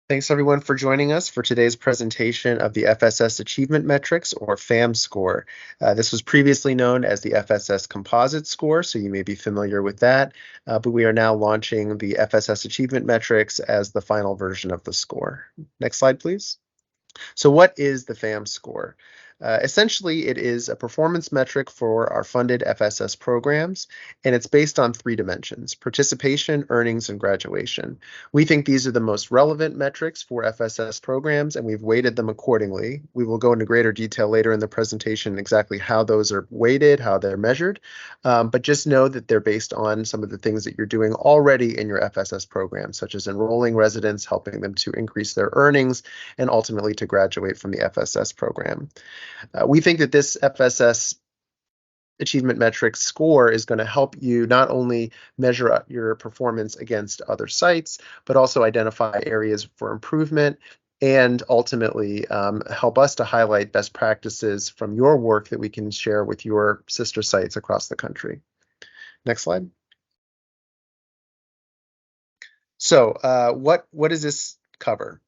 Thanks everyone for joining us for today's presentation of the FSS Achievement Metrics, or FAM score. This was previously known as the FSS Composite score, so you may be familiar with that, but we are now launching the FSS Achievement Metrics as the final version of the score. Next slide, please. So what is the FAM score? Essentially, it is a performance metric for our funded FSS programs, and it's based on three dimensions: participation, earnings, and graduation. We think these are the most relevant metrics for FSS programs, and we've weighted them accordingly. We will go into greater detail later in the presentation exactly how those are weighted, how they're measured, but just know that they're based on some of the things that you're doing already in your FSS program, such as enrolling residents, helping them to increase their earnings, and ultimately to graduate from the FSS program. We think that this FSS Achievement Metrics score is going to help you not only measure your performance against other sites, but also identify areas for improvement and ultimately help us to highlight best practices from your work that we can share with your sister sites across the country. Next slide. So what does this cover?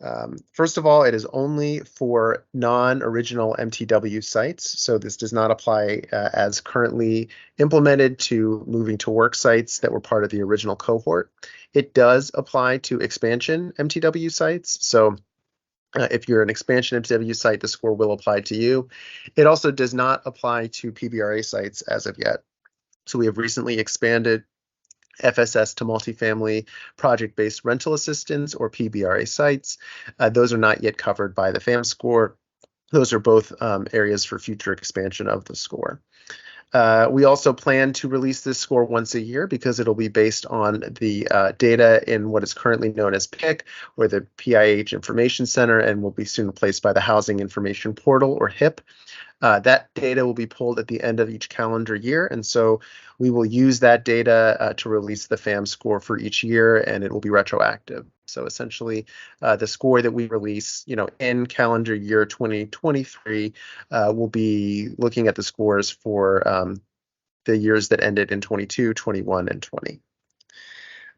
First of all, it is only for non-original MTW sites. So this does not apply as currently implemented to moving to work sites that were part of the original cohort. It does apply to expansion MTW sites. So if you're an expansion MTW site, the score will apply to you. It also does not apply to PBRA sites as of yet. So we have recently expanded FSS to multifamily project-based rental assistance, or PBRA sites. Those are not yet covered by the FAM score. Those are both areas for future expansion of the score. We also plan to release this score once a year because it'll be based on the data in what is currently known as PIC, or the PIH Information Center, and will be soon replaced by the Housing Information Portal, or HIP. That data will be pulled at the end of each calendar year, and so we will use that data to release the FAM score for each year, and it will be retroactive. So essentially, the score that we release, in calendar year 2023, will be looking at the scores for the years that ended in 22, 21, and 20.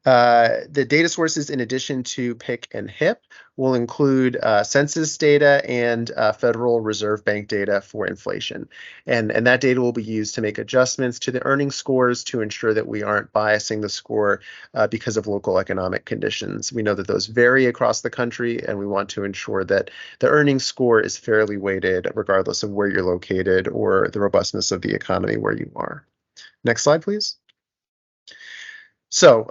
The data sources, in addition to PIC and HIP, will include census data and Federal Reserve Bank data for inflation. And that data will be used to make adjustments to the earnings scores to ensure that we aren't biasing the score because of local economic conditions. We know that those vary across the country, and we want to ensure that the earnings score is fairly weighted regardless of where you're located or the robustness of the economy where you are. Next slide, please. So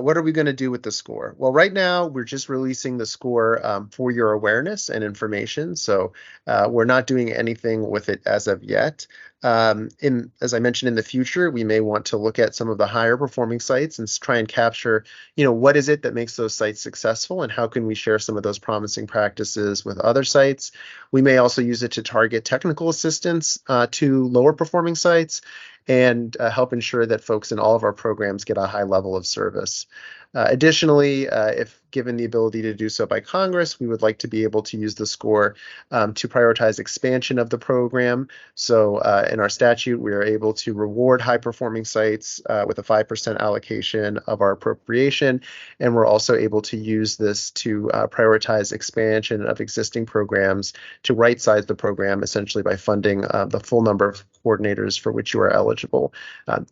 what are we going to do with the score? Well, right now, we're just releasing the score for your awareness and information. So we're not doing anything with it as of yet. As I mentioned, in the future, we may want to look at some of the higher performing sites and try and capture, what is it that makes those sites successful, and how can we share some of those promising practices with other sites. We may also use it to target technical assistance to lower performing sites, and help ensure that folks in all of our programs get a high level of service. Additionally, if given the ability to do so by Congress, we would like to be able to use the score to prioritize expansion of the program. So in our statute, we are able to reward high-performing sites with a 5% allocation of our appropriation, and we're also able to use this to prioritize expansion of existing programs to right-size the program, essentially by funding the full number of coordinators for which you are eligible.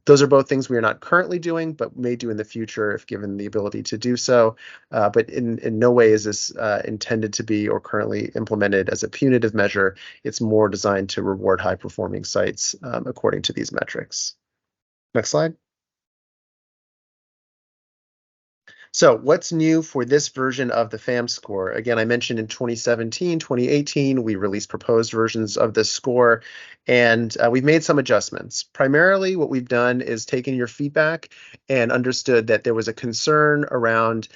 Those are both things we are not currently doing, but may do in the future if given the ability to do so. But in no way is this intended to be or currently implemented as a punitive measure. It's more designed to reward high-performing sites according to these metrics. Next slide. So what's new for this version of the FAM score? Again, I mentioned in 2017, 2018, we released proposed versions of this score, and we've made some adjustments. Primarily, what we've done is taken your feedback and understood that there was a concern around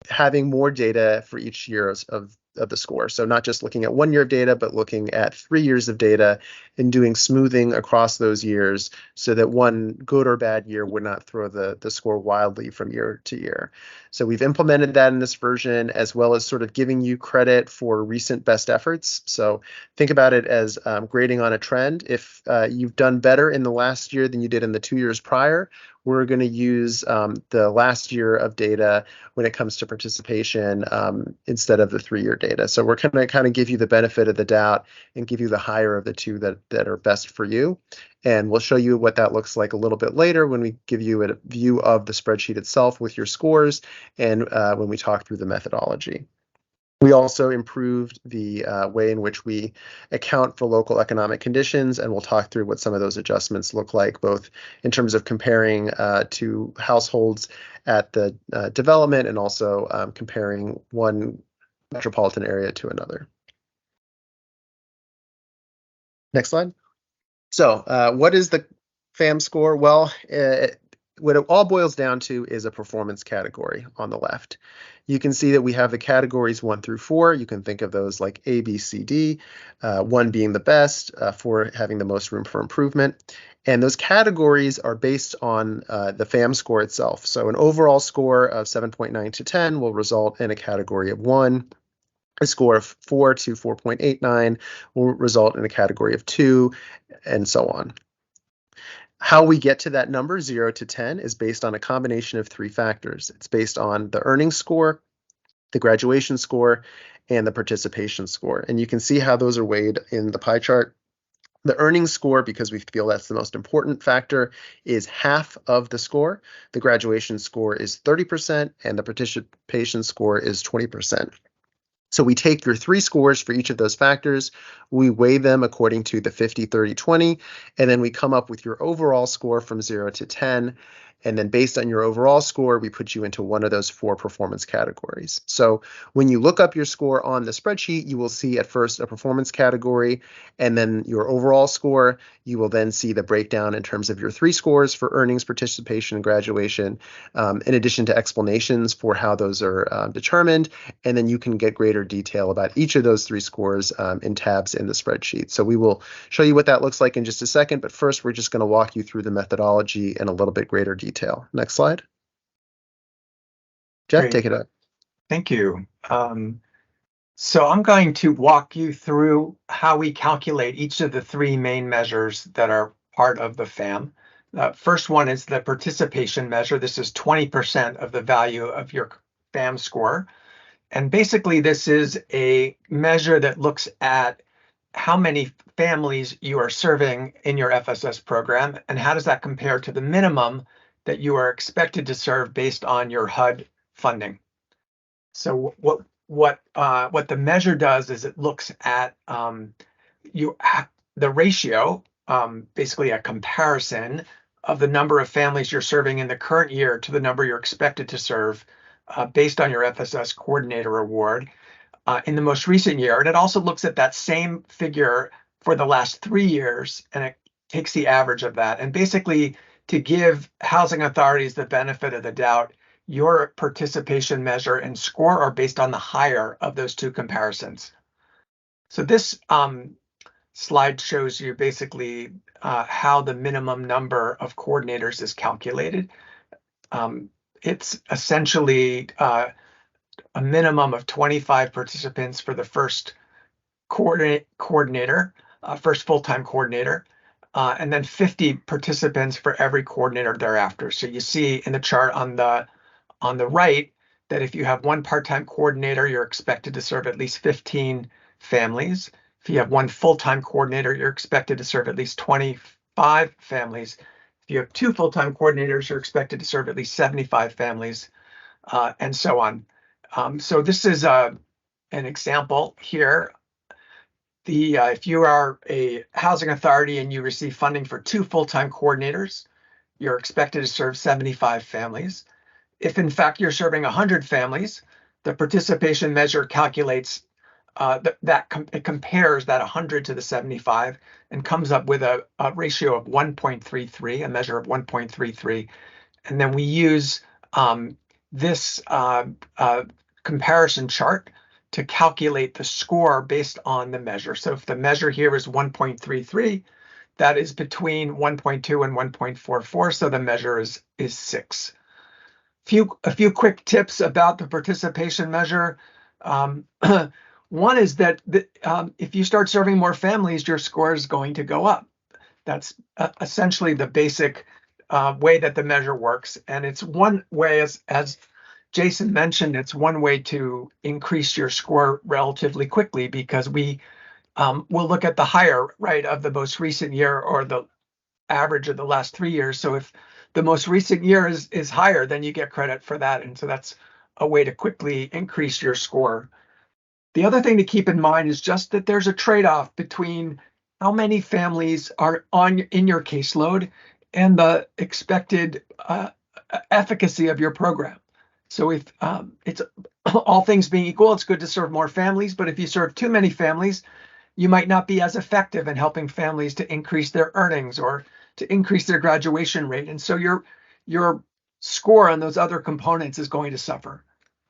having more data for each year of the score. So not just looking at 1 year of data, but looking at 3 years of data and doing smoothing across those years so that one good or bad year would not throw the score wildly from year to year. So we've implemented that in this version, as well as sort of giving you credit for recent best efforts. So think about it as grading on a trend. If you've done better in the last year than you did in the 2 years prior, we're going to use the last year of data when it comes to participation instead of the 3-year data. So we're going to kind of give you the benefit of the doubt and give you the higher of the two that are best for you. And we'll show you what that looks like a little bit later when we give you a view of the spreadsheet itself with your scores and when we talk through the methodology. We also improved the way in which we account for local economic conditions, and we'll talk through what some of those adjustments look like, both in terms of comparing to households at the development and also comparing one metropolitan area to another. Next slide. So what is the FAM score? Well, what it all boils down to is a performance category on the left. You can see that we have the categories 1 through 4. You can think of those like A, B, C, D, 1 being the best, 4 having the most room for improvement. And those categories are based on the FAM score itself. So an overall score of 7.9 to 10 will result in a category of 1. A score of 4 to 4.89 will result in a category of 2, and so on. How we get to that number, 0 to 10, is based on a combination of 3 factors. It's based on the earnings score, the graduation score, and the participation score. And you can see how those are weighed in the pie chart. The earnings score, because we feel that's the most important factor, is half of the score. The graduation score is 30%, and the participation score is 20%. So we take your 3 scores for each of those factors, we weigh them according to the 50, 30, 20, and then we come up with your overall score from 0 to 10. And then based on your overall score, we put you into one of those 4 performance categories. So when you look up your score on the spreadsheet, you will see at first a performance category and then your overall score. You will then see the breakdown in terms of your 3 scores for earnings, participation, and graduation, in addition to explanations for how those are determined. And then you can get greater detail about each of those 3 scores in tabs in the spreadsheet. So we will show you what that looks like in just a second, but first we're just going to walk you through the methodology in a little bit greater detail. Next slide. Jeff, Great. take it up. Thank you. So I'm going to walk you through how we calculate each of the 3 main measures that are part of the FAM. First one is the participation measure. This is 20% of the value of your FAM score. And basically, this is a measure that looks at how many families you are serving in your FSS program, and how does that compare to the minimum that you are expected to serve based on your HUD funding. So what the measure does is it looks at the ratio, basically a comparison of the number of families you're serving in the current year to the number you're expected to serve based on your FSS coordinator award in the most recent year. And it also looks at that same figure for the last 3 years, and it takes the average of that. And basically, to give housing authorities the benefit of the doubt, your participation measure and score are based on the higher of those 2 comparisons. So this slide shows you basically how the minimum number of coordinators is calculated. It's essentially a minimum of 25 participants for the first coordinator, first full-time coordinator, and then 50 participants for every coordinator thereafter. So you see in the chart on the right that if you have 1 part-time coordinator, you're expected to serve at least 15 families. If you have 1 full-time coordinator, you're expected to serve at least 25 families. If you have 2 full-time coordinators, you're expected to serve at least 75 families, and so on. So this is an example here. If you are a housing authority and you receive funding for 2 full-time coordinators, you're expected to serve 75 families. If in fact you're serving 100 families, the participation measure calculates it compares that 100 to the 75 and comes up with a ratio of 1.33, a measure of 1.33. And then we use this comparison chart to calculate the score based on the measure. So if the measure here is 1.33, that is between 1.2 and 1.44, so the measure is 6. A few quick tips about the participation measure. One is that if you start serving more families, your score is going to go up. That's essentially the basic way that the measure works. And it's one way, as Jason mentioned, it's one way to increase your score relatively quickly, because we will look at the higher, right, of the most recent year or the average of the last 3 years. So if the most recent year is higher, then you get credit for that. And so that's a way to quickly increase your score. The other thing to keep in mind is just that there's a trade-off between how many families are in your caseload and the expected efficacy of your program. So if it's all things being equal, it's good to serve more families, but if you serve too many families, you might not be as effective in helping families to increase their earnings or to increase their graduation rate. And so your score on those other components is going to suffer.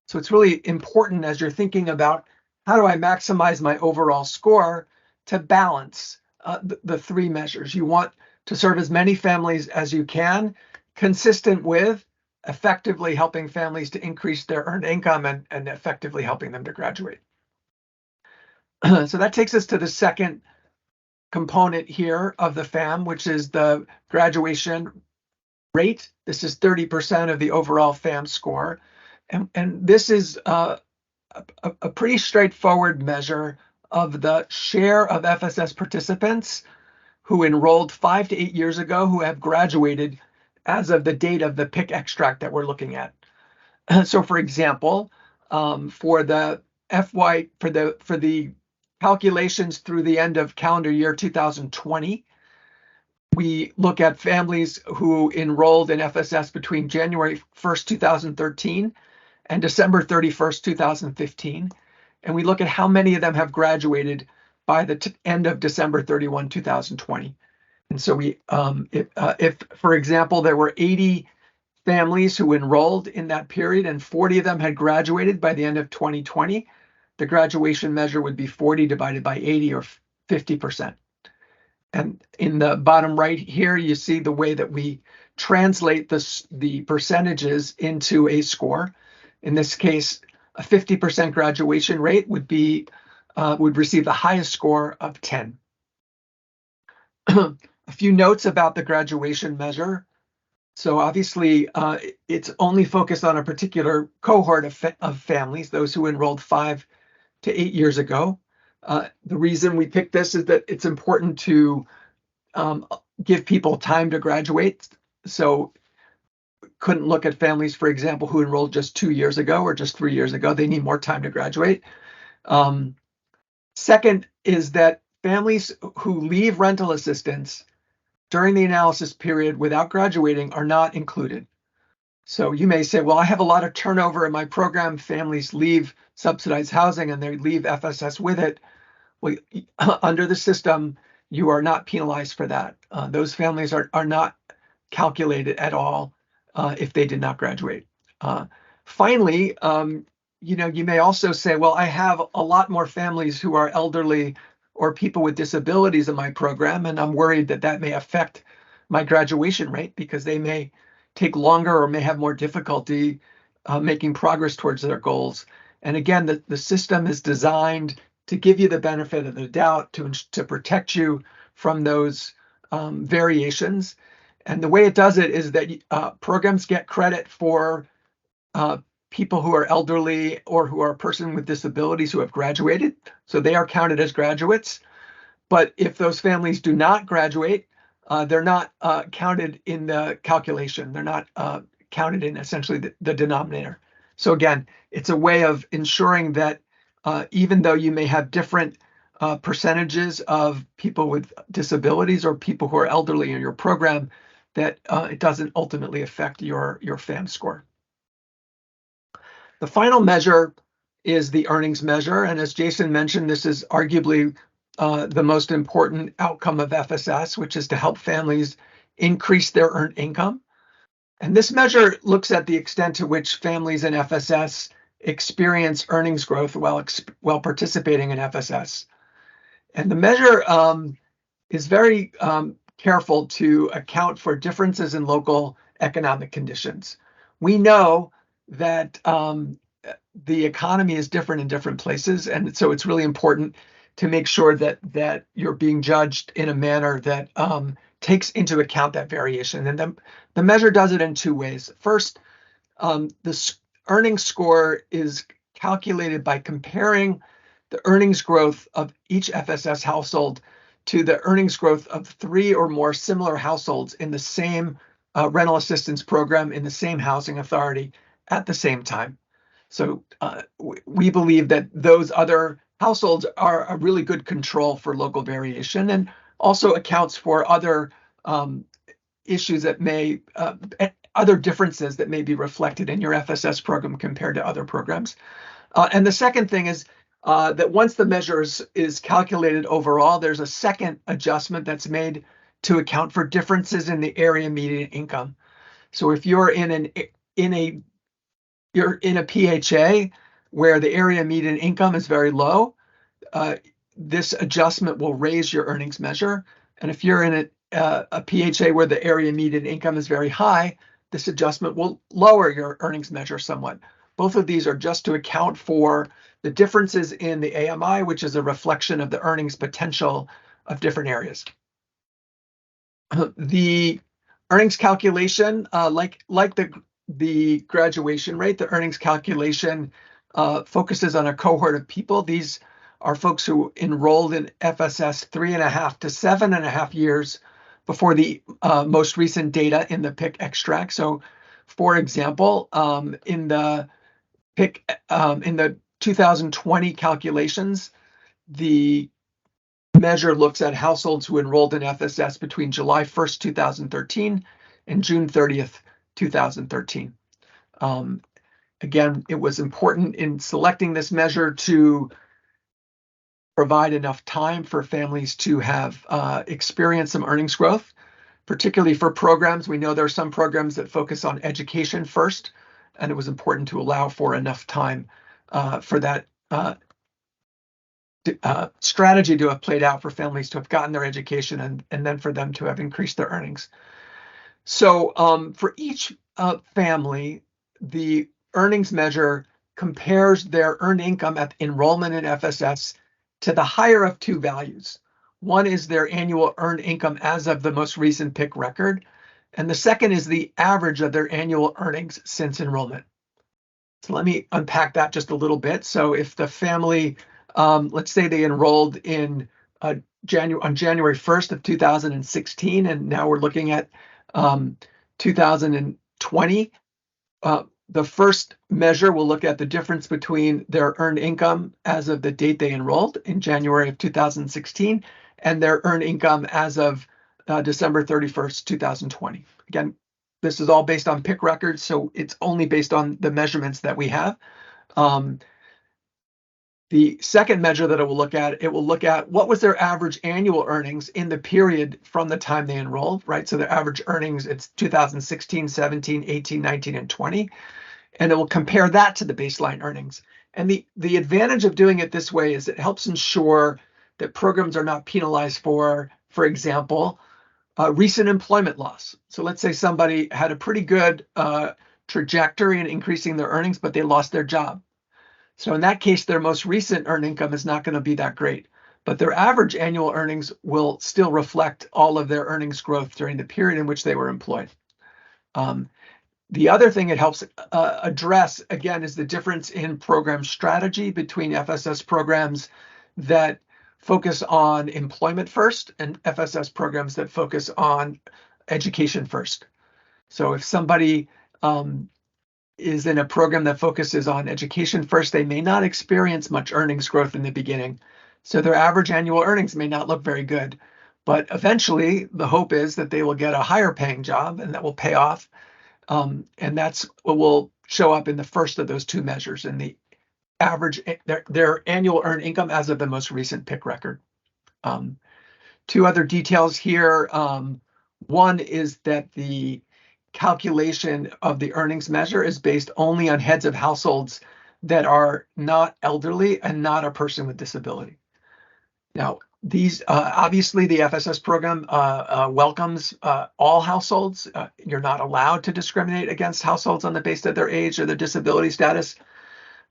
So it's really important, as you're thinking about how do I maximize my overall score, to balance the three measures. You want to serve as many families as you can, consistent with effectively helping families to increase their earned income and effectively helping them to graduate. So that takes us to the second component here of the FAM, which is the graduation rate. This is 30% of the overall FAM score. And this is a pretty straightforward measure of the share of FSS participants who enrolled 5 to 8 years ago who have graduated as of the date of the PIC extract that we're looking at. So for example, for the calculations through the end of calendar year 2020, we look at families who enrolled in FSS between January 1st, 2013 and December 31st, 2015. And we look at how many of them have graduated by the end of December 31, 2020. And so if, for example, there were 80 families who enrolled in that period and 40 of them had graduated by the end of 2020, the graduation measure would be 40 divided by 80, or 50%. And in the bottom right here, you see the way that we translate the percentages into a score. In this case, a 50% graduation rate would receive the highest score of 10. A few notes about the graduation measure. So obviously, it's only focused on a particular cohort of families, those who enrolled 5 to 8 years ago. The reason we picked this is that it's important to give people time to graduate. So couldn't look at families, for example, who enrolled just 2 years ago or just 3 years ago. They need more time to graduate. Second is that families who leave rental assistance during the analysis period without graduating are not included. So you may say, well, I have a lot of turnover in my program. Families leave subsidized housing and they leave FSS with it. Well, under the system, you are not penalized for that. Those families are not calculated at all if they did not graduate. Finally, you may also say, well, I have a lot more families who are elderly or people with disabilities in my program, and I'm worried that that may affect my graduation rate because they may take longer or may have more difficulty making progress towards their goals. And again, the system is designed to give you the benefit of the doubt, to protect you from those variations. And the way it does it is that programs get credit for people who are elderly or who are a person with disabilities who have graduated. So they are counted as graduates. But if those families do not graduate, they're not counted in the calculation. They're not counted in essentially the denominator. So again, it's a way of ensuring that even though you may have different percentages of people with disabilities or people who are elderly in your program, that it doesn't ultimately affect your FAM score. The final measure is the earnings measure. And as Jason mentioned, this is arguably the most important outcome of FSS, which is to help families increase their earned income. And this measure looks at the extent to which families in FSS experience earnings growth while participating in FSS. And the measure is very careful to account for differences in local economic conditions. We know that the economy is different in different places, and so it's really important to make sure that you're being judged in a manner that takes into account that variation. And the measure does it in two ways. First, the earnings score is calculated by comparing the earnings growth of each FSS household to the earnings growth of 3 or more similar households in the same rental assistance program in the same housing authority at the same time. So we believe that those other households are a really good control for local variation, and also accounts for other issues that may, other differences that may be reflected in your FSS program compared to other programs. And the second thing is that once the measure is calculated overall, there's a second adjustment that's made to account for differences in the area median income. So if you're in a PHA where the area median income is very low, this adjustment will raise your earnings measure. And if you're in a PHA where the area median income is very high, this adjustment will lower your earnings measure somewhat. Both of these are just to account for the differences in the AMI, which is a reflection of the earnings potential of different areas. The earnings calculation, like the graduation rate, the earnings calculation focuses on a cohort of people. These are folks who enrolled in FSS 3.5 to 7.5 years before the most recent data in the PIC extract. So, for example, in the PIC in the 2020 calculations, the measure looks at households who enrolled in FSS between July 1st, 2013 and June 30th, 2013. Again, it was important in selecting this measure to provide enough time for families to have experienced some earnings growth, particularly for programs. We know there are some programs that focus on education first, and it was important to allow for enough time for that strategy to have played out for families to have gotten their education and then for them to have increased their earnings. So for each family, the earnings measure compares their earned income at enrollment in FSS to the higher of two values. One is their annual earned income as of the most recent PIC record, and the second is the average of their annual earnings since enrollment. So let me unpack that just a little bit. So if the family, let's say they enrolled in on January 1st of 2016, and now we're looking at 2020, the first measure will look at the difference between their earned income as of the date they enrolled in January of 2016 and their earned income as of December 31st, 2020. Again, this is all based on PIC records, so it's only based on the measurements that we have. The second measure that it will look at what was their average annual earnings in the period from the time they enrolled, right? So their average earnings, it's 2016, 17, 18, 19, and 20. And it will compare that to the baseline earnings. And the advantage of doing it this way is it helps ensure that programs are not penalized for example, recent employment loss. So let's say somebody had a pretty good trajectory in increasing their earnings, but they lost their job. So in that case, their most recent earned income is not going to be that great, but their average annual earnings will still reflect all of their earnings growth during the period in which they were employed. The other thing it helps address, again, is the difference in program strategy between FSS programs that focus on employment first and FSS programs that focus on education first. So if somebody is in a program that focuses on education first, they may not experience much earnings growth in the beginning. So their average annual earnings may not look very good. But eventually, the hope is that they will get a higher paying job and that will pay off. And that's what will show up in the first of those two measures, in the average, their annual earned income as of the most recent PIC record. Two other details here. One is that the calculation of the earnings measure is based only on heads of households that are not elderly and not a person with disability. Now, these obviously the FSS program welcomes all households. You're not allowed to discriminate against households on the basis of their age or their disability status.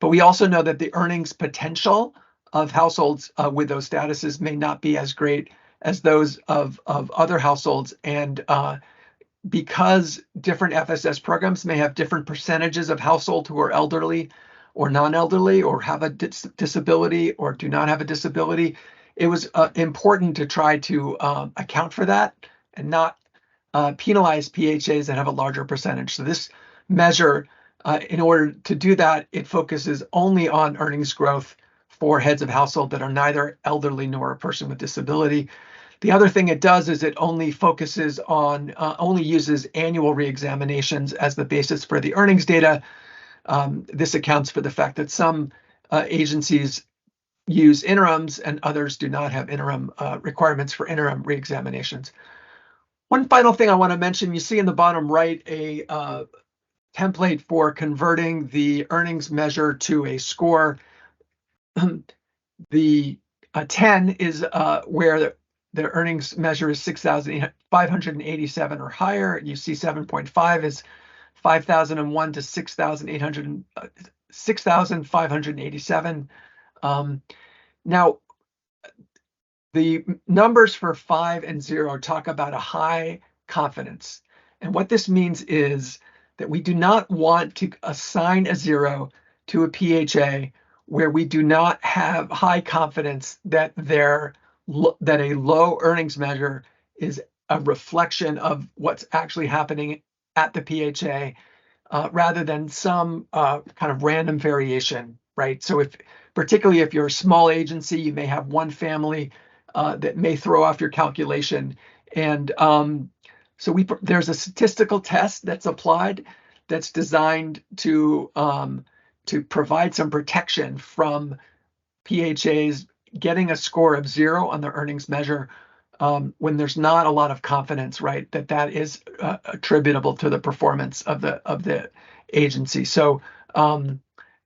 But we also know that the earnings potential of households with those statuses may not be as great as those of other households. And because different FSS programs may have different percentages of household who are elderly or non-elderly or have a disability or do not have a disability, it was important to try to account for that and not penalize PHAs that have a larger percentage. So this measure, in order to do that, it focuses only on earnings growth for heads of household that are neither elderly nor a person with disability. The other thing it does is it only focuses on, only uses annual reexaminations as the basis for the earnings data. This accounts for the fact that some agencies use interims and others do not have interim requirements for interim reexaminations. One final thing I want to mention, you see in the bottom right a template for converting the earnings measure to a score. The 10 is where the earnings measure is 6,587 or higher. You see 7.5 is 5,001 to 6,587. Now, the numbers for 5 and 0 talk about a high confidence. And what this means is that we do not want to assign a 0 to a PHA where we do not have high confidence that a low earnings measure is a reflection of what's actually happening at the PHA, rather than some kind of random variation, right? So particularly if you're a small agency, you may have one family that may throw off your calculation. And so there's a statistical test that's applied that's designed to provide some protection from PHAs getting a score of 0 on the earnings measure when there's not a lot of confidence, right, that is attributable to the performance of the agency. So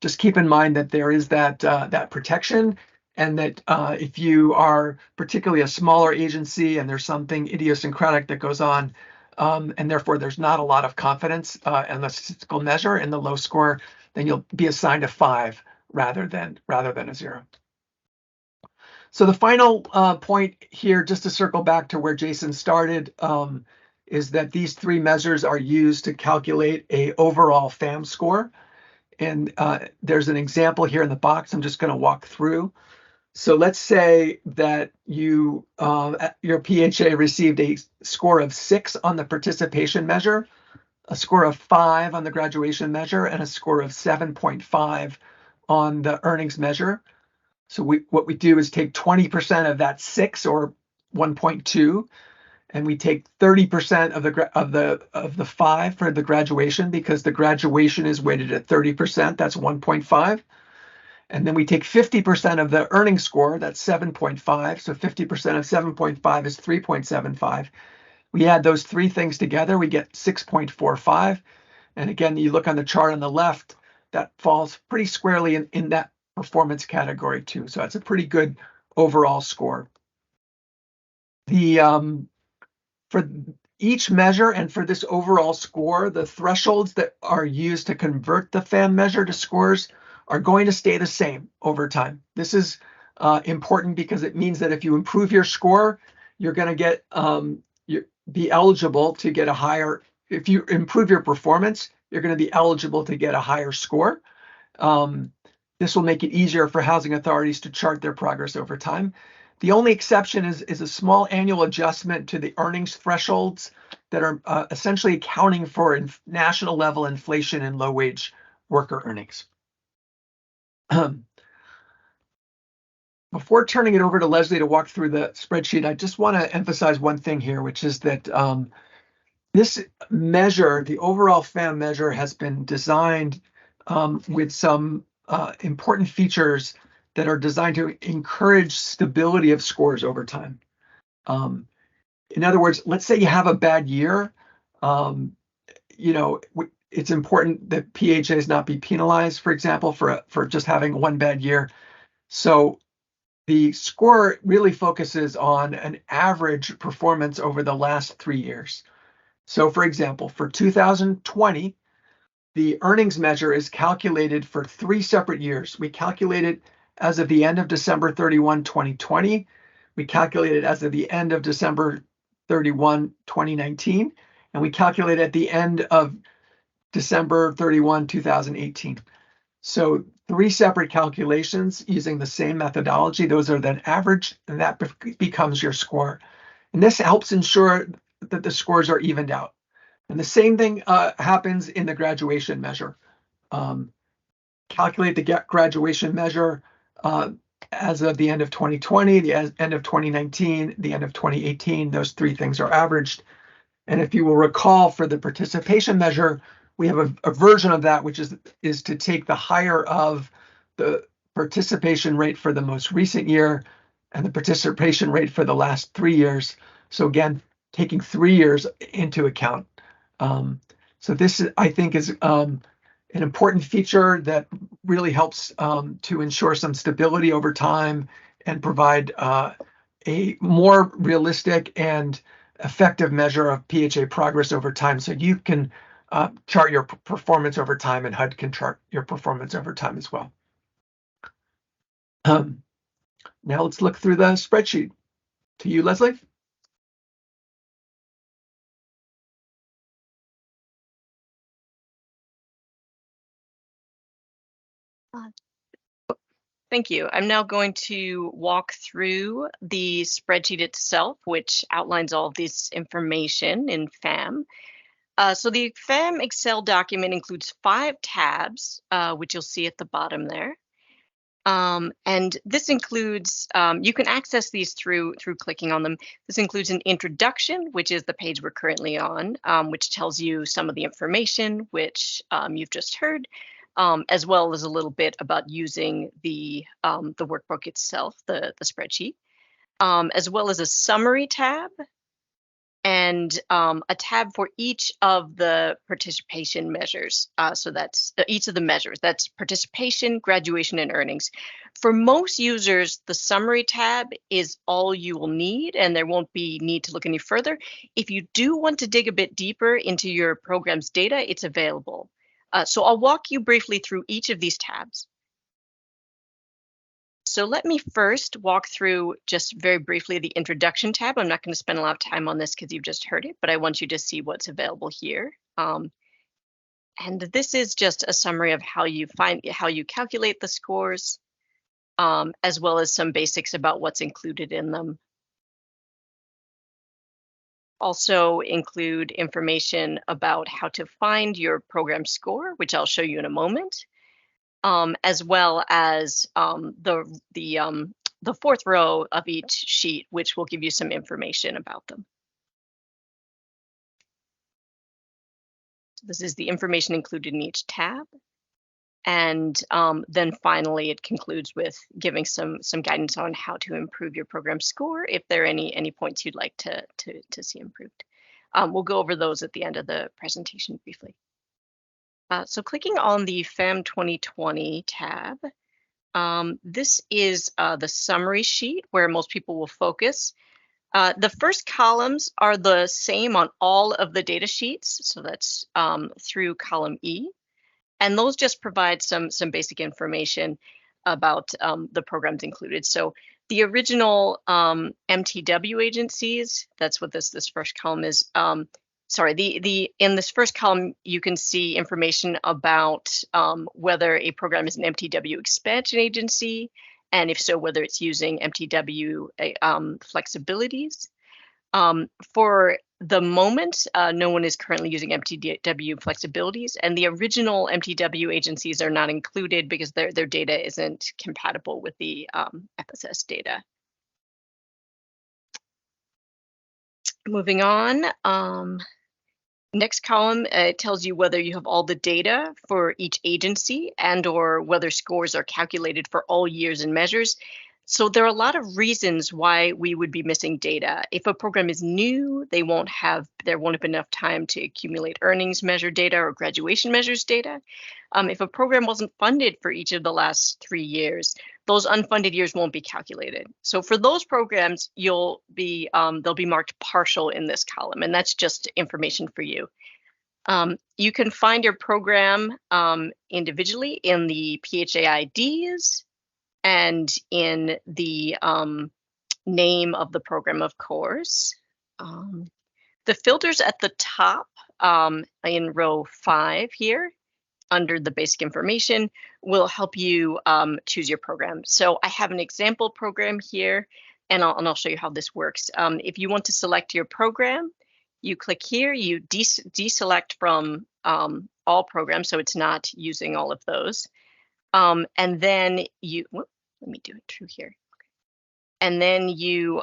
just keep in mind that there is that protection, and that if you are particularly a smaller agency and there's something idiosyncratic that goes on, and therefore there's not a lot of confidence in the statistical measure in the low score, then you'll be assigned a 5 rather than a 0. So the final point here, just to circle back to where Jason started, is that these 3 measures are used to calculate a overall FAM score. And there's an example here in the box I'm just going to walk through. So let's say that your PHA received a score of 6 on the participation measure, a score of 5 on the graduation measure, and a score of 7.5 on the earnings measure. So what we do is take 20% of that 6, or 1.2, and we take 30% of the 5 for the graduation, because the graduation is weighted at 30%. That's 1.5. And then we take 50% of the earnings score, that's 7.5. So 50% of 7.5 is 3.75. We add those 3 things together, we get 6.45. And again, you look on the chart on the left, that falls pretty squarely in that performance category too. So that's a pretty good overall score. For each measure and for this overall score, the thresholds that are used to convert the FAM measure to scores are going to stay the same over time. This is important because it means that if you improve your score, you're going to be eligible to get a higher. If you improve your performance, you're going to be eligible to get a higher score. This will make it easier for housing authorities to chart their progress over time. The only exception is a small annual adjustment to the earnings thresholds that are essentially accounting for national level inflation and low wage worker earnings. Before turning it over to Leslie to walk through the spreadsheet, I just want to emphasize one thing here, which is that this measure, the overall FAM measure, has been designed with some important features that are designed to encourage stability of scores over time. In other words, let's say you have a bad year, it's important that PHAs not be penalized, for example, for just having one bad year. So the score really focuses on an average performance over the last 3 years. So for example, for 2020, the earnings measure is calculated for 3 separate years. We calculate it as of the end of December 31, 2020. we calculated as of the end of December 31, 2019, and we calculated at the end of December 31, 2018. So 3 separate calculations using the same methodology. Those are then averaged, and that becomes your score. And this helps ensure that the scores are evened out. And the same thing happens in the graduation measure. Calculate the graduation measure as of the end of 2020, the end of 2019, the end of 2018. Those 3 things are averaged. And if you will recall, for the participation measure, we have a version of that, which is to take the higher of the participation rate for the most recent year and the participation rate for the last 3 years. So again, taking 3 years into account. So this, I think, is an important feature that really helps to ensure some stability over time and provide a more realistic and effective measure of PHA progress over time. So you can chart your performance over time, and HUD can chart your performance over time as well. Now let's look through the spreadsheet. To you, Leslie. Thank you. I'm now going to walk through the spreadsheet itself, which outlines all of this information in FAM. So the FAM Excel document includes 5 tabs, which you'll see at the bottom there. And this includes, you can access these through clicking on them. This includes an introduction, which is the page we're currently on, which tells you some of the information which you've just heard, as well as a little bit about using the workbook itself, the spreadsheet, as well as a summary tab, and a tab for each of the participation measures. So that's each of the measures. That's participation, graduation, and earnings. For most users, the summary tab is all you will need, and there won't be need to look any further. If you do want to dig a bit deeper into your program's data, it's available. So I'll walk you briefly through each of these tabs. So let me first walk through just very briefly the introduction tab. I'm not going to spend a lot of time on this because you've just heard it, but I want you to see what's available here. And this is just a summary of how you calculate the scores, as well as some basics about what's included in them. Also include information about how to find your program score, which I'll show you in a moment. As well as the 4th row of each sheet, which will give you some information about them. So this is the information included in each tab. And then finally, it concludes with giving some guidance on how to improve your program score, if there are any points you'd like to see improved. We'll go over those at the end of the presentation briefly. So clicking on the FAM 2020 tab, this is the summary sheet where most people will focus. The first columns are the same on all of the data sheets, so that's through column E, and those just provide some basic information about the programs included. So the original MTW agencies, that's what this first column is. Sorry, in this first column, you can see information about whether a program is an MTW expansion agency, and if so, whether it's using MTW flexibilities. For the moment, no one is currently using MTW flexibilities, and the original MTW agencies are not included because their data isn't compatible with the FSS data. Moving on. Next column tells you whether you have all the data for each agency and or whether scores are calculated for all years and measures. So there are a lot of reasons why we would be missing data. If a program is new, there won't have enough time to accumulate earnings measure data or graduation measures data. If a program wasn't funded for each of the last 3 years, those unfunded years won't be calculated. So for those programs, they'll be marked partial in this column, and that's just information for you. You can find your program individually in the PHA IDs and in the name of the program, of course. The filters at the top in row 5 here, under the basic information, will help you choose your program. So I have an example program here, and I'll show you how this works. If you want to select your program, you click here, you deselect from all programs, so it's not using all of those. And then you, let me do it through here. And then you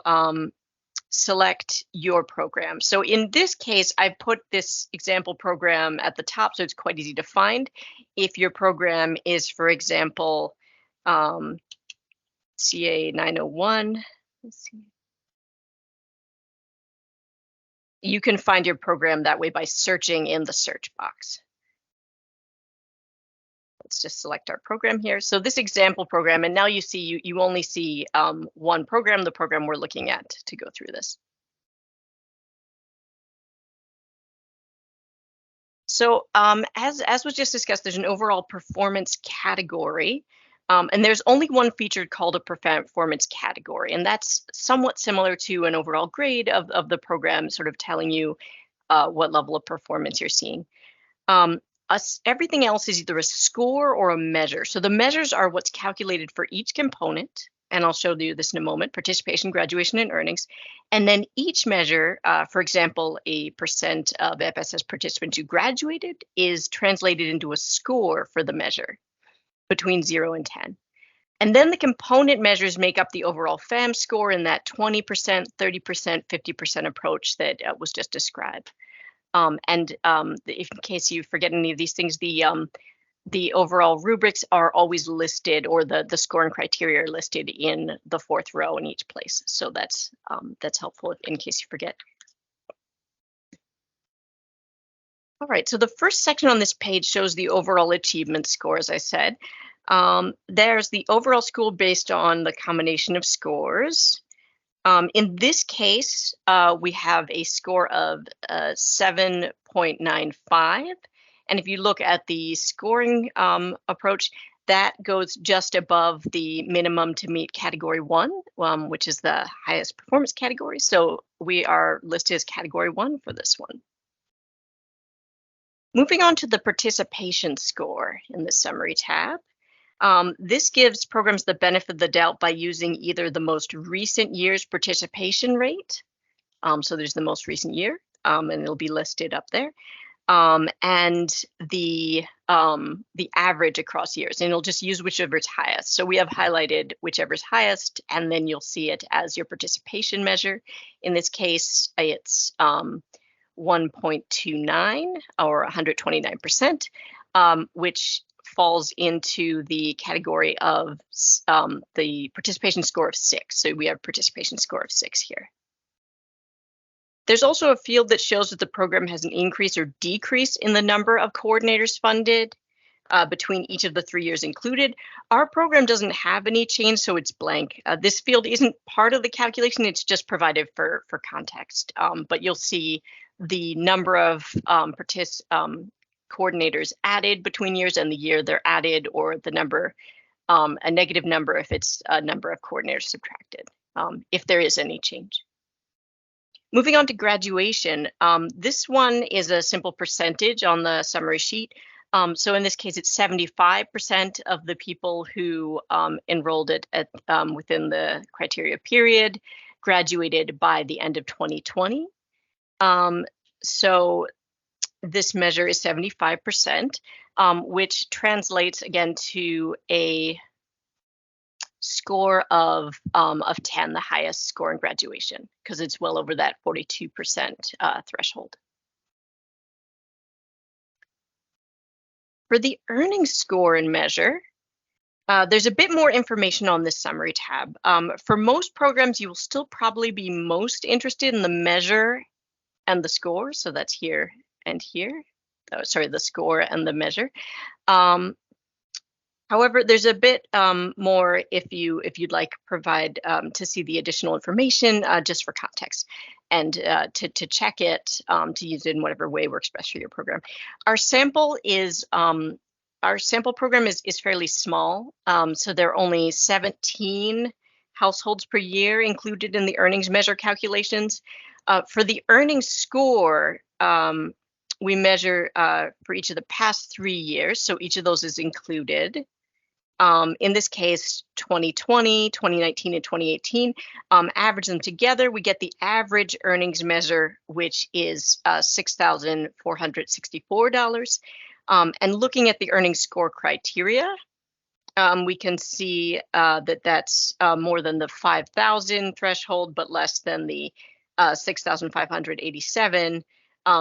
select your program. So in this case, I put this example program at the top, so it's quite easy to find. If your program is, for example, CA 901, let's see. You can find your program that way by searching in the search box. Let's just select our program here. So this example program, and now you see, you only see one program, the program we're looking at to go through this. So as was just discussed, there's an overall performance category, and there's only one feature called a performance category, and that's somewhat similar to an overall grade of the program, sort of telling you what level of performance you're seeing. Everything else is either a score or a measure. So the measures are what's calculated for each component, and I'll show you this in a moment: participation, graduation, and earnings. And then each measure, for example, a % of FSS participants who graduated, is translated into a score for the measure between 0 and 10. And then the component measures make up the overall FAM score in that 20%, 30%, 50% approach that was just described. If in case you forget any of these things, the overall rubrics are always listed, or the scoring criteria are listed in the 4th row in each place. So that's helpful in case you forget. All right, so the first section on this page shows the overall achievement score, as I said. There's the overall score based on the combination of scores. In this case, we have a score of 7.95. And if you look at the scoring approach, that goes just above the minimum to meet category 1, which is the highest performance category. So we are listed as category 1 for this one. Moving on to the participation score in the summary tab. This gives programs the benefit of the doubt by using either the most recent year's participation rate. So there's the most recent year, and it'll be listed up there. And the average across years, and it'll just use whichever's highest. So we have highlighted whichever's highest, and then you'll see it as your participation measure. In this case, it's 1.29 or 129%, which falls into the category of the participation score of 6. So we have participation score of 6 here. There's also a field that shows that the program has an increase or decrease in the number of coordinators funded between each of the 3 years included. Our program doesn't have any change, so it's blank. This field isn't part of the calculation, it's just provided for context. But you'll see the number of coordinators added between years and the year they're added, or the number, a negative number if it's a number of coordinators subtracted, if there is any change. Moving on to graduation, this one is a simple percentage on the summary sheet. So in this case, it's 75% of the people who enrolled at within the criteria period graduated by the end of 2020. So this measure is 75%, which translates again to a score of 10, the highest score in graduation, because it's well over that 42% threshold. For the earnings score and measure, there's a bit more information on this summary tab. For most programs, you will still probably be most interested in the measure and the score. So that's here and here. Oh, sorry, the score and the measure. However, there's a bit more if you'd like provide to see the additional information just for context, and to check it, to use it in whatever way works best for your program. Our sample program is fairly small, so there are only 17 households per year included in the earnings measure calculations. For the earnings score, we measure for each of the past 3 years, so each of those is included. In this case, 2020, 2019, and 2018, average them together, we get the average earnings measure, which is $6,464. And looking at the earnings score criteria, we can see that that's more than the 5,000 threshold, but less than the 6,587.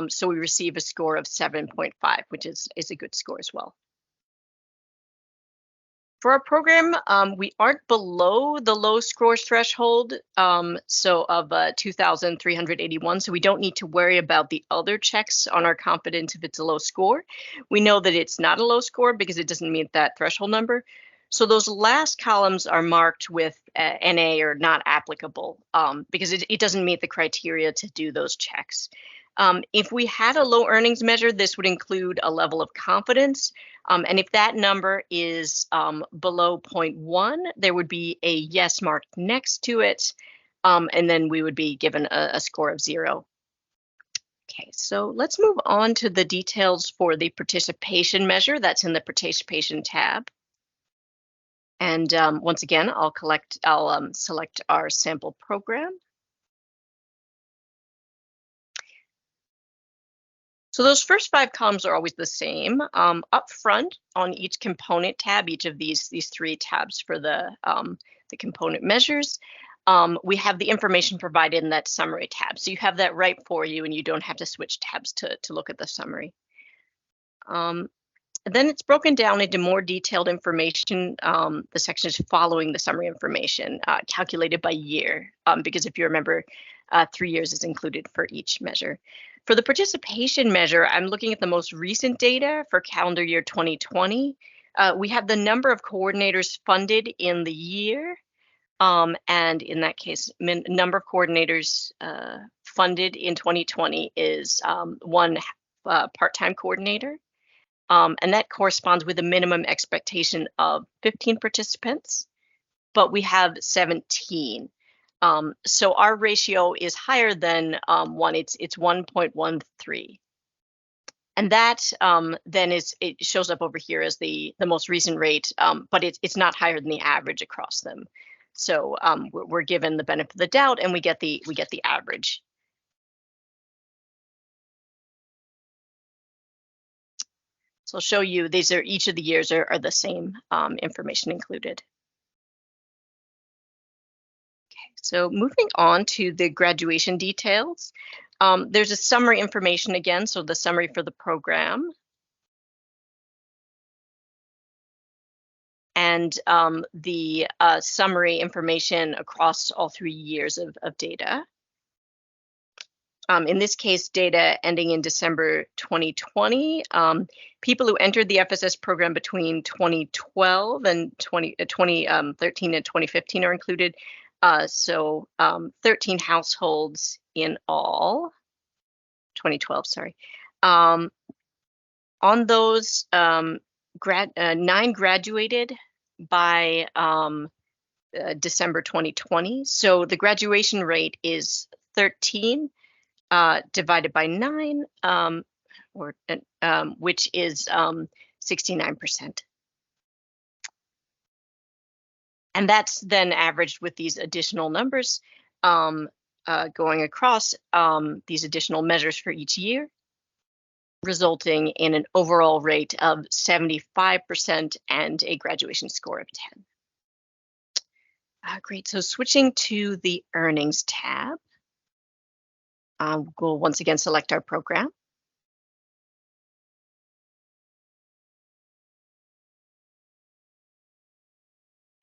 So we receive a score of 7.5, which is a good score as well. For our program, we aren't below the low scores threshold, so of 2,381, so we don't need to worry about the other checks on our confidence if it's a low score. We know that it's not a low score because it doesn't meet that threshold number. So those last columns are marked with NA or not applicable because it doesn't meet the criteria to do those checks. If we had a low earnings measure, this would include a level of confidence. And if that number is below 0.1, there would be a yes mark next to it. And then we would be given a score of 0. Okay, so let's move on to the details for the participation measure. That's in the participation tab. And once again, I'll select our sample program. So those first 5 columns are always the same. Up front on each component tab, each of these 3 tabs for the component measures, we have the information provided in that summary tab. So you have that right for you and you don't have to switch tabs to look at the summary. Then it's broken down into more detailed information. The sections following the summary information calculated by year, because if you remember, 3 years is included for each measure. For the participation measure, I'm looking at the most recent data for calendar year 2020. We have the number of coordinators funded in the year. And in that case, number of coordinators funded in 2020 is 1 part-time coordinator. And that corresponds with a minimum expectation of 15 participants, but we have 17. So our ratio is higher than 1. It's 1.13. And that then it shows up over here as the most recent rate, but it's not higher than the average across them. So we're given the benefit of the doubt, and we get the average. So I'll show you, each of the years are the same information included. Okay, so moving on to the graduation details. There's a summary information again, so the summary for the program. And the summary information across all 3 years of data. In this case, data ending in December 2020. People who entered the FSS program between 2012 and 2013 and 2015 are included. So 13 households in all. 2012, sorry. On those, 9 graduated by December 2020. So the graduation rate is 13 divided by 9, which is 69%. And that's then averaged with these additional numbers going across these additional measures for each year, resulting in an overall rate of 75% and a graduation score of 10. Great, so switching to the earnings tab. We'll once again select our program.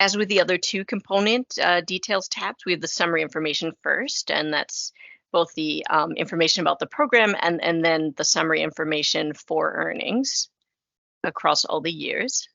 As with the other 2 component details tabs, we have the summary information first, and that's both the information about the program and then the summary information for earnings across all the years.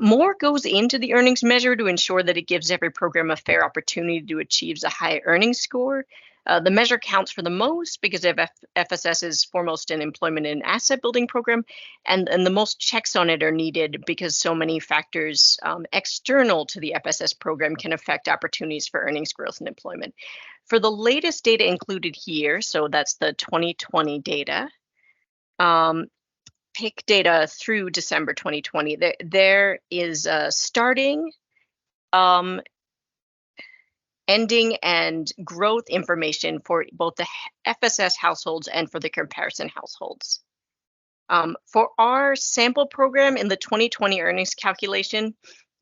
More goes into the earnings measure to ensure that it gives every program a fair opportunity to achieve a high earnings score. The measure counts for the most because of FSS is foremost an employment and asset building program, and the most checks on it are needed because so many factors external to the FSS program can affect opportunities for earnings growth and employment. For the latest data included here, so that's the 2020 data, pick data through December 2020, there is starting, ending, and growth information for both the FSS households and for the comparison households. For our sample program in the 2020 earnings calculation,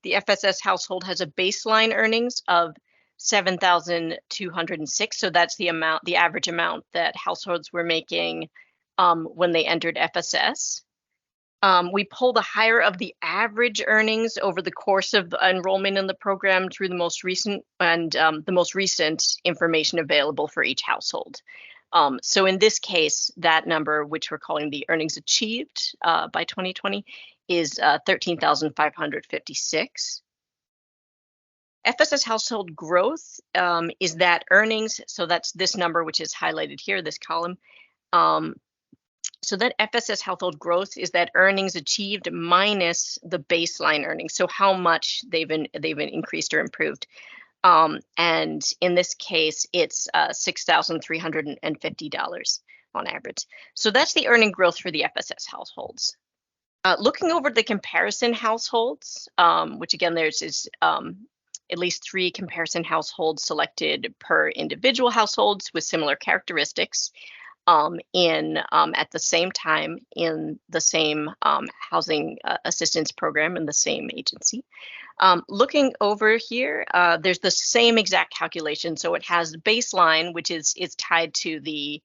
the FSS household has a baseline earnings of $7,206. So that's the amount, the average amount that households were making when they entered FSS. We pull the higher of the average earnings over the course of the enrollment in the program through the most recent information available for each household. So in this case, that number, which we're calling the earnings achieved by 2020, is 13,556. FSS household growth is that earnings, so that's this number, which is highlighted here, this column. So that FSS household growth is that earnings achieved minus the baseline earnings, so how much they've been increased or improved. And in this case, it's $6,350 on average. So that's the earning growth for the FSS households. Looking over the comparison households, which again, there's at least 3 comparison households selected per individual households with similar characteristics at the same time in the same housing assistance program in the same agency. Looking over here, there's the same exact calculation. So it has the baseline, which is tied to the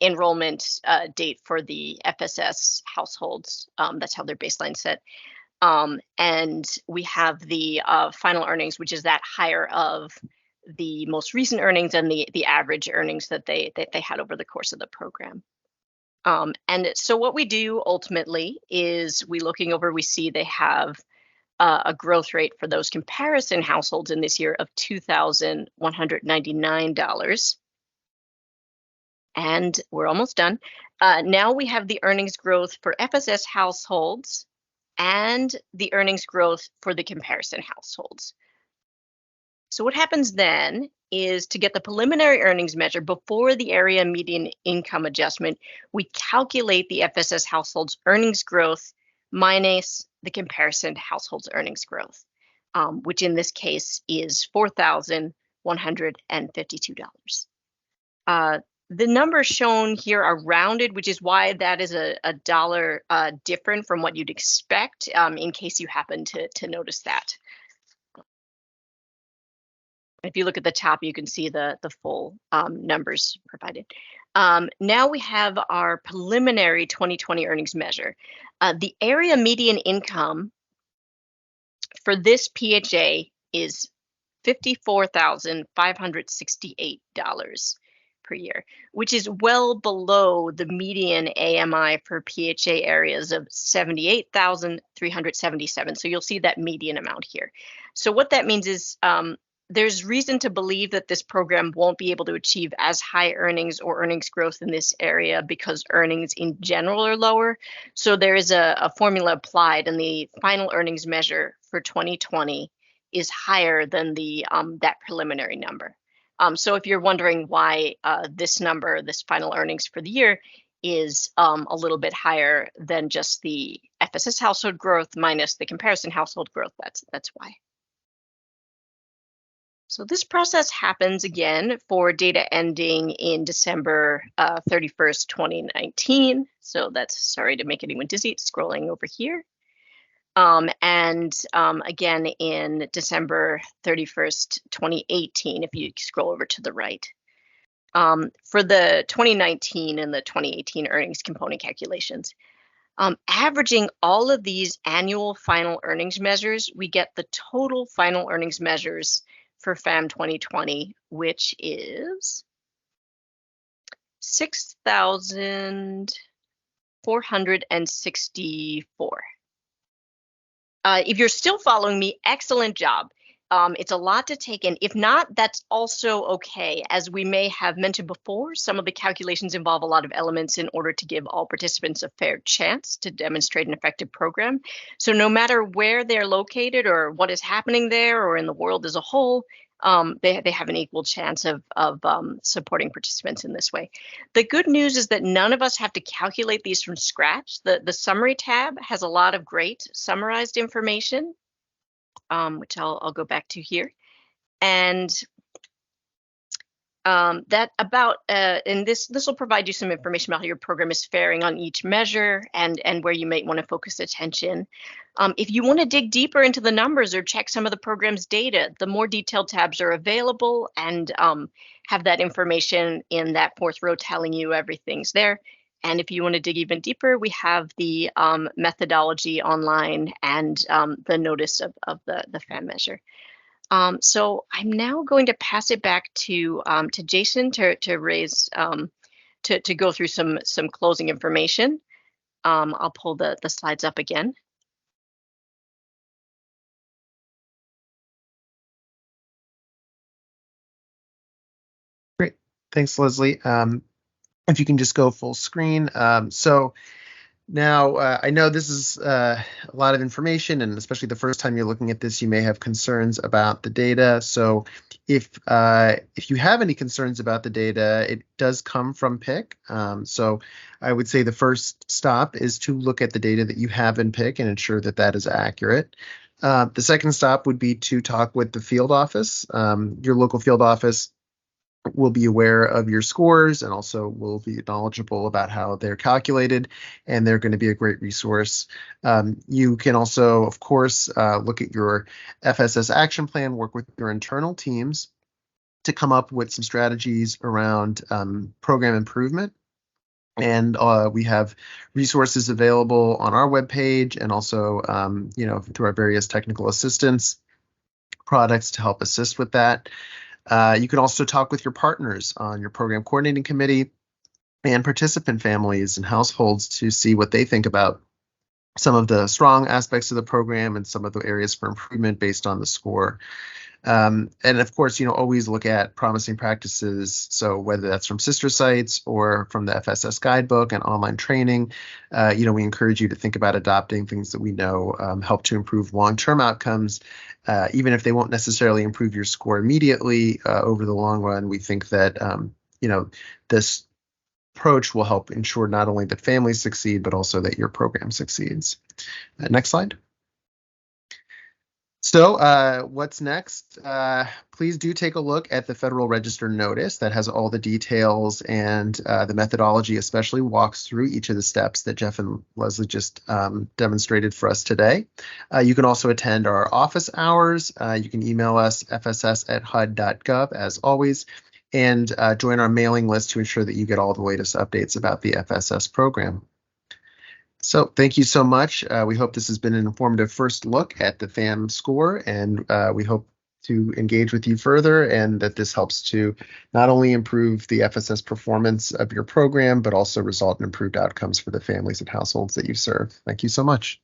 enrollment date for the FSS households. That's how their baseline set. And we have the final earnings, which is that higher of the most recent earnings and the average earnings that they had over the course of the program. And so what we do ultimately is we see they have a growth rate for those comparison households in this year of $2,199. And we're almost done. Now we have the earnings growth for FSS households and the earnings growth for the comparison households. So what happens then is to get the preliminary earnings measure before the area median income adjustment, we calculate the FSS households earnings growth minus the comparison households earnings growth, which in this case is $4,152. The numbers shown here are rounded, which is why that is a dollar different from what you'd expect, in case you happen to notice that. If you look at the top, you can see the full numbers provided. Now we have our preliminary 2020 earnings measure. The area median income for this PHA is $54,568 per year, which is well below the median AMI for PHA areas of $78,377. So you'll see that median amount here. So what that means is there's reason to believe that this program won't be able to achieve as high earnings or earnings growth in this area because earnings in general are lower. So there is a formula applied, and the final earnings measure for 2020 is higher than the that preliminary number. So if you're wondering why this number, this final earnings for the year, is a little bit higher than just the FSS household growth minus the comparison household growth, that's why. So this process happens again for data ending in December 31st, 2019. So that's, sorry to make anyone dizzy, scrolling over here. And again in December 31st, 2018, if you scroll over to the right. For the 2019 and the 2018 earnings component calculations. Averaging all of these annual final earnings measures, we get the total final earnings measures for FAM 2020, which is $6,464. If you're still following me, excellent job. It's a lot to take in. If not, that's also okay. As we may have mentioned before, some of the calculations involve a lot of elements in order to give all participants a fair chance to demonstrate an effective program. So no matter where they're located or what is happening there or in the world as a whole, they have an equal chance of supporting participants in this way. The good news is that none of us have to calculate these from scratch. The summary tab has a lot of great summarized information, which I'll go back to here. And that about and this will provide you some information about how your program is faring on each measure and where you might want to focus attention. If you want to dig deeper into the numbers or check some of the program's data, the more detailed tabs are available and have that information in that fourth row telling you everything's there. And if you want to dig even deeper, we have the methodology online and the notice of the FAM measure. So I'm now going to pass it back to Jason to raise to go through some closing information. I'll pull the slides up again. Great. Thanks, Leslie. If you can just go full screen. So now I know this is a lot of information, and especially the first time you're looking at this, you may have concerns about the data. So if you have any concerns about the data, it does come from PIC. So I would say the first stop is to look at the data that you have in PIC and ensure that that is accurate. The second stop would be to talk with the field office. Your local field office will be aware of your scores and also will be knowledgeable about how they're calculated, and they're going to be a great resource. You can also, of course, look at your FSS action plan, work with your internal teams to come up with some strategies around program improvement. And we have resources available on our webpage and also, through our various technical assistance products to help assist with that. You can also talk with your partners on your program coordinating committee and participant families and households to see what they think about some of the strong aspects of the program and some of the areas for improvement based on the score. And of course, always look at promising practices. So whether that's from sister sites or from the FSS guidebook and online training, we encourage you to think about adopting things that we know help to improve long-term outcomes. Even if they won't necessarily improve your score immediately, over the long run, we think that this approach will help ensure not only that families succeed, but also that your program succeeds. Next slide. So what's next? Please do take a look at the Federal Register notice that has all the details, and the methodology especially walks through each of the steps that Jeff and Leslie just demonstrated for us today. You can also attend our office hours. You can email us fss@hud.gov as always, and join our mailing list to ensure that you get all the latest updates about the FSS program. So thank you so much. We hope this has been an informative first look at the FAM score, and we hope to engage with you further and that this helps to not only improve the FSS performance of your program, but also result in improved outcomes for the families and households that you serve. Thank you so much.